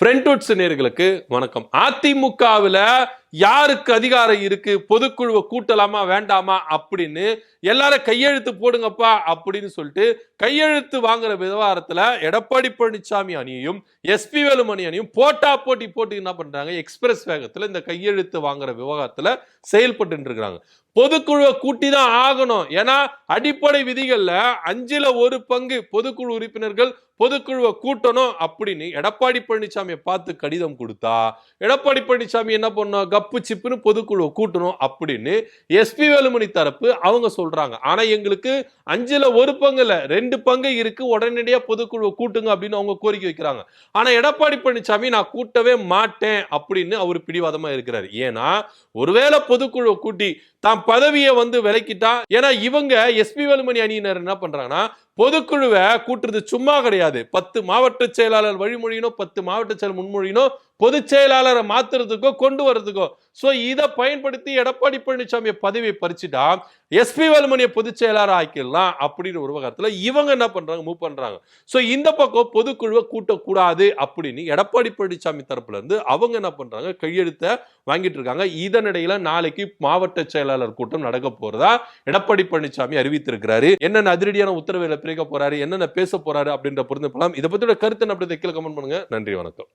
ஃப்ரெண்ட்வுட்ஸ் நேயர்களுக்கு வணக்கம். அதிமுகவில் யாருக்கு அதிகாரம் இருக்கு, பொதுக்குழுவை கூட்டலாமா வேண்டாமா அப்படின்னு எல்லாரும் கையெழுத்து போடுங்கப்பா அப்படின்னு சொல்லிட்டு கையெழுத்து வாங்குற விவகாரத்துல எடப்பாடி பழனிசாமி அணியையும் எஸ்பி வேலுமணி அணியும் போட்டி என்ன பண்றாங்க, எக்ஸ்பிரஸ் வேகத்துல இந்த கையெழுத்து வாங்குற விவகாரத்துல செயல்பட்டு இருக்காங்க. பொதுக்குழுவை கூட்டி தான் ஆகணும். ஏன்னா அடிப்படை விதிகள்ல 1/5 பொதுக்குழு உறுப்பினர்கள் பொதுக்குழுவை கூட்டணும் அப்படின்னு எடப்பாடி பழனிசாமியை பார்த்து கடிதம் கொடுத்தா எடப்பாடி பழனிசாமி என்ன பண்ணும், கப்பு சிப்புன்னு பொதுக்குழுவை கூட்டணும் அப்படின்னு எஸ்பி வேலுமணி தரப்பு அவங்க சொல்றாங்க. ஆனா எங்களுக்கு 1/5 2 இருக்கு, உடனடியா பொதுக்குழுவை கூட்டுங்க அப்படின்னு அவங்க கோரிக்கை வைக்கிறாங்க. ஆனா எடப்பாடி பழனிசாமி நான் கூட்டவே மாட்டேன் அப்படின்னு அவர் பிடிவாதமா இருக்கிறார். ஏன்னா ஒருவேளை பொதுக்குழுவை கூட்டி தான் பதவியை விலக்கிட்டா, ஏன்னா இவங்க எஸ்பி வேலுமணி அணியினர் என்ன பண்றாங்கன்னா பொதுக்குழுவை கூட்டுறது சும்மா கிடையாது. 10 மாவட்ட செயலாளர் வழிமொழியணும், 10 மாவட்ட செயலர் முன்மொழியணும், பொதுச் செயலாளரை மாத்துறதுக்கோ கொண்டு வர்றதுக்கோ. சோ இதை பயன்படுத்தி எடப்பாடி பழனிசாமி பதவியை பறிச்சுட்டா எஸ்பி வேலுமணியை பொதுச் செயலாளர் ஆக்கிடலாம் அப்படின்னு ஒரு விவகாரத்துல இவங்க என்ன பண்றாங்க, மூவ் பண்றாங்க. சோ இந்த பக்கம் பொதுக்குழுவை கூட்டக்கூடாது அப்படின்னு எடப்பாடி பழனிசாமி தரப்புல இருந்து அவங்க என்ன பண்றாங்க, கையெழுத்த வாங்கிட்டு இருக்காங்க. இதனிடையில நாளைக்கு மாவட்ட செயலாளர் கூட்டம் நடக்க போறதா எடப்பாடி பழனிசாமி அறிவித்திருக்கிறாரு. என்னென்ன அதிரடியான உத்தரவுகளை பிறக்க போறாரு, என்னென்ன பேச போறாரு அப்படின்ற பொறுத்து போலாம். இதை பத்தியோட கருத்து அப்படி கீழே கமெண்ட் பண்ணுங்க. நன்றி, வணக்கம்.